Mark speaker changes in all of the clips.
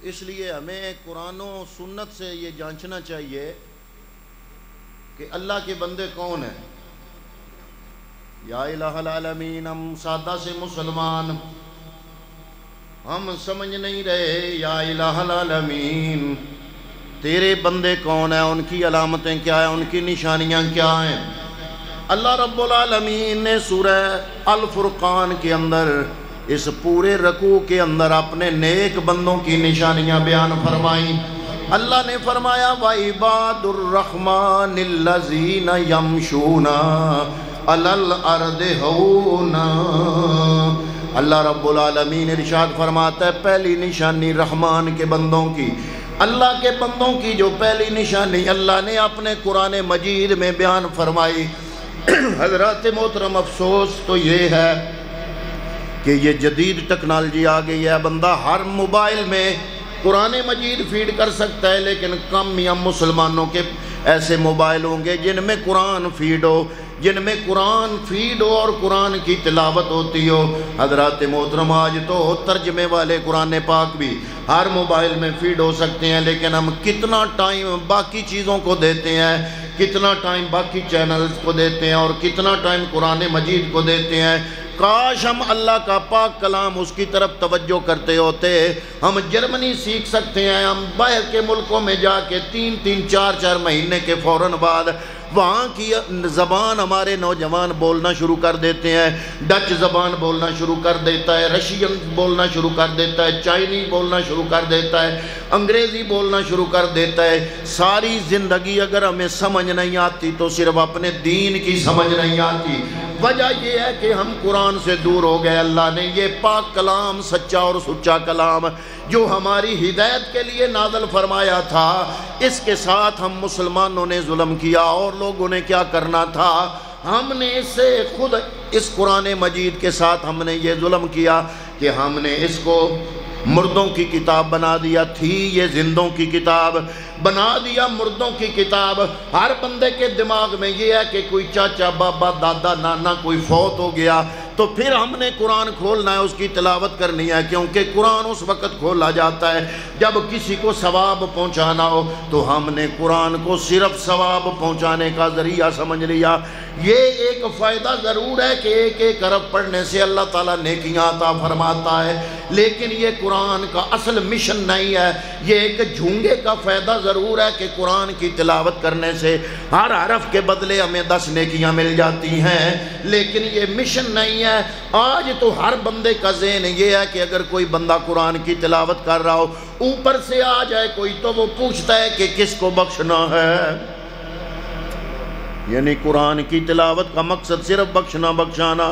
Speaker 1: اس لیے ہمیں قرآن و سنت سے یہ جانچنا چاہیے کہ اللہ کے بندے کون ہیں۔ یا الہ العالمین، ہم سادہ سے مسلمان، ہم سمجھ نہیں رہے۔ یا الہ العالمین، تیرے بندے کون ہیں، ان کی علامتیں کیا ہیں، ان کی نشانیاں کیا ہیں۔ اللہ رب العالمین نے سورہ الفرقان کے اندر اس پورے رکوع کے اندر اپنے نیک بندوں کی نشانیاں بیان فرمائیں۔ اللہ نے فرمایا وَعِبَادُ الرَّحْمَنِ الَّذِينَ يَمْشُونَ عَلَى الْأَرْضِ هَوْنًا۔ اللہ رب العالمین ارشاد فرماتا ہے پہلی نشانی رحمان کے بندوں کی، اللہ کے بندوں کی جو پہلی نشانی اللہ نے اپنے قرآن مجید میں بیان فرمائی۔ حضرات محترم، افسوس تو یہ ہے کہ یہ جدید ٹیکنالوجی آ گئی ہے، بندہ ہر موبائل میں قرآن مجید فیڈ کر سکتا ہے، لیکن کم یا مسلمانوں کے ایسے موبائل ہوں گے جن میں قرآن فیڈ ہو، جن میں قرآن فیڈ ہو اور قرآن کی تلاوت ہوتی ہو۔ حضرات محترم، آج تو ترجمے والے قرآن پاک بھی ہر موبائل میں فیڈ ہو سکتے ہیں، لیکن ہم کتنا ٹائم باقی چیزوں کو دیتے ہیں، کتنا ٹائم باقی چینلز کو دیتے ہیں، اور کتنا ٹائم قرآن مجید کو دیتے ہیں۔ کاش ہم اللہ کا پاک کلام اس کی طرف توجہ کرتے ہوتے۔ ہم جرمنی سیکھ سکتے ہیں، ہم باہر کے ملکوں میں جا کے 3 4 مہینے کے فوراً بعد وہاں کی زبان ہمارے نوجوان بولنا شروع کر دیتے ہیں۔ ڈچ زبان بولنا شروع کر دیتا ہے، رشین بولنا شروع کر دیتا ہے، چائنی بولنا شروع کر دیتا ہے، انگریزی بولنا شروع کر دیتا ہے۔ ساری زندگی اگر ہمیں سمجھ نہیں آتی تو صرف اپنے دین کی سمجھ نہیں آتی۔ وجہ یہ ہے کہ ہم قرآن سے دور ہو گئے۔ اللہ نے یہ پاک کلام، سچا اور سچا کلام جو ہماری ہدایت کے لیے نازل فرمایا تھا، اس کے ساتھ ہم مسلمانوں نے ظلم کیا، اور لوگوں نے کیا کرنا تھا، ہم نے اس سے خود اس قرآن مجید کے ساتھ ہم نے یہ ظلم کیا کہ ہم نے اس کو مردوں کی کتاب بنا دیا۔ تھی یہ زندوں کی کتاب، بنا دیا مردوں کی کتاب۔ ہر بندے کے دماغ میں یہ ہے کہ کوئی چاچا، بابا، دادا، نانا کوئی فوت ہو گیا تو پھر ہم نے قرآن کھولنا ہے، اس کی تلاوت کرنی ہے، کیونکہ قرآن اس وقت کھولا جاتا ہے جب کسی کو ثواب پہنچانا ہو۔ تو ہم نے قرآن کو صرف ثواب پہنچانے کا ذریعہ سمجھ لیا۔ یہ ایک فائدہ ضرور ہے کہ 1 ارب پڑھنے سے اللہ تعالیٰ نیکیاں عطا فرماتا ہے، لیکن یہ قرآن کا اصل مشن نہیں ہے۔ یہ ایک جھونگے کا فائدہ ضرور ہے کہ قرآن کی تلاوت کرنے سے ہر حرف کے بدلے ہمیں 10 نیکیاں مل جاتی ہیں، لیکن یہ مشن نہیں ہے۔ آج تو ہر بندے کا ذہن یہ ہے کہ اگر کوئی بندہ قرآن کی تلاوت کر رہا ہو، اوپر سے آ جائے کوئی تو وہ پوچھتا ہے کہ کس کو بخشنا ہے۔ یعنی قرآن کی تلاوت کا مقصد صرف بخشنا بخشانا۔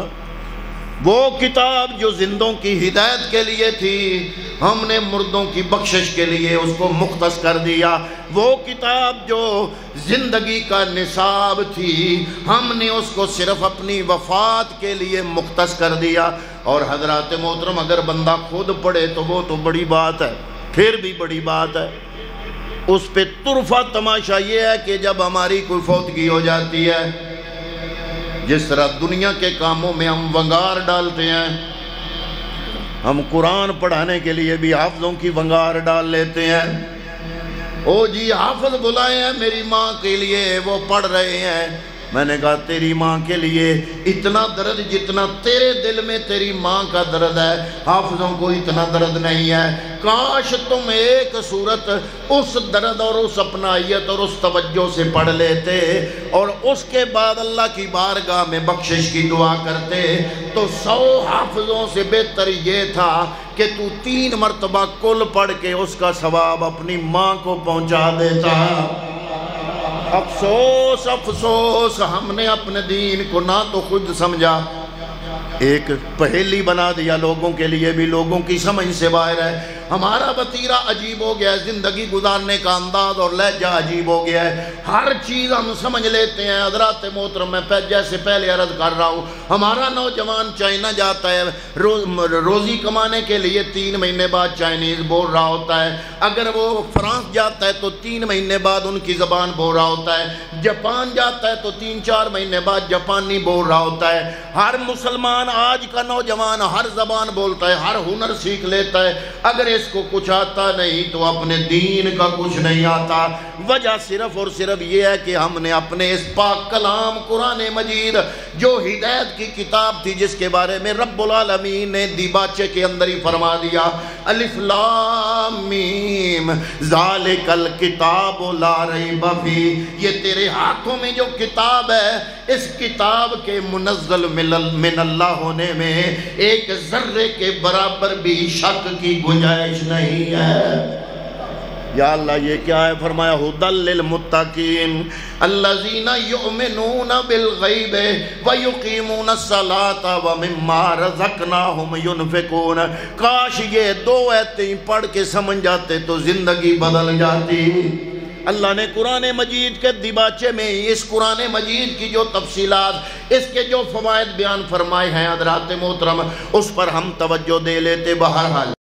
Speaker 1: وہ کتاب جو زندوں کی ہدایت کے لیے تھی، ہم نے مردوں کی بخشش کے لیے اس کو مختص کر دیا۔ وہ کتاب جو زندگی کا نصاب تھی، ہم نے اس کو صرف اپنی وفات کے لیے مختص کر دیا۔ اور حضرات محترم، اگر بندہ خود پڑھے تو وہ تو بڑی بات ہے، پھر بھی بڑی بات ہے۔ اس پہ طرفہ تماشا یہ ہے کہ جب ہماری کوئی فوتگی ہو جاتی ہے، جس طرح دنیا کے کاموں میں ہم ونگار ڈالتے ہیں، ہم قرآن پڑھانے کے لیے بھی حافظوں کی ونگار ڈال لیتے ہیں۔ او جی حافظ بلائے ہیں میری ماں کے لیے، وہ پڑھ رہے ہیں۔ میں نے کہا تیری ماں کے لیے اتنا درد جتنا تیرے دل میں تیری ماں کا درد ہے، حافظوں کو اتنا درد نہیں ہے۔ کاش تم ایک سورت اس درد اور اس اپنائیت اور اس توجہ سے پڑھ لیتے اور اس کے بعد اللہ کی بارگاہ میں بخشش کی دعا کرتے، تو 100 حافظوں سے بہتر یہ تھا کہ تو 3 مرتبہ کل پڑھ کے اس کا ثواب اپنی ماں کو پہنچا دیتا۔ افسوس افسوس، ہم نے اپنے دین کو نہ تو خود سمجھا، ایک پہیلی بنا دیا لوگوں کے لیے بھی، لوگوں کی سمجھ سے باہر ہے۔ ہمارا وتیرہ عجیب ہو گیا ہے، زندگی گزارنے کا انداز اور لہجہ عجیب ہو گیا ہے، ہر چیز ہم سمجھ لیتے ہیں۔ حضرات محترم، میں جیسے پہلے عرض کر رہا ہوں، ہمارا نوجوان چائنا جاتا ہے روزی کمانے کے لیے، 3 مہینے بعد چائنیز بول رہا ہوتا ہے۔ اگر وہ فرانس جاتا ہے تو 3 مہینے بعد ان کی زبان بول رہا ہوتا ہے۔ جاپان جاتا ہے تو 3 4 مہینے بعد جاپانی بول رہا ہوتا ہے۔ ہر مسلمان آج کا نوجوان ہر زبان بولتا ہے، ہر ہنر سیکھ لیتا ہے۔ اگر اس کو کچھ آتا نہیں تو اپنے دین کا کچھ نہیں آتا۔ وجہ صرف اور صرف یہ ہے کہ ہم نے اپنے اس پاک کلام قرآن مجید جو ہدایت کی کتاب تھی، جس کے بارے میں رب العالمین نے دیباچے کے اندر ہی فرما دیا، الف لام میم ذالک الکتاب لا ریب فیہ، یہ تیرے ہاتھوں میں جو کتاب ہے، اس کتاب کے منزل من اللہ ہونے میں ایک ذرے کے برابر بھی شک کی گنجائش نہیں ہے۔ یا اللہ یہ کیا ہے؟ فرمایا ھدی للمتقین الذین یؤمنون بالغیب ویقیمون الصلاۃ ومما رزقناہم ینفقون۔ کاش یہ دو آیتیں پڑھ کے سمجھ جاتے تو زندگی بدل جاتی۔ اللہ نے قرآن مجید کے دیباچے میں اس قرآن مجید کی جو تفصیلات، اس کے جو فوائد بیان فرمائے ہیں حضرات محترم، اس پر ہم توجہ دے لیتے۔ بہرحال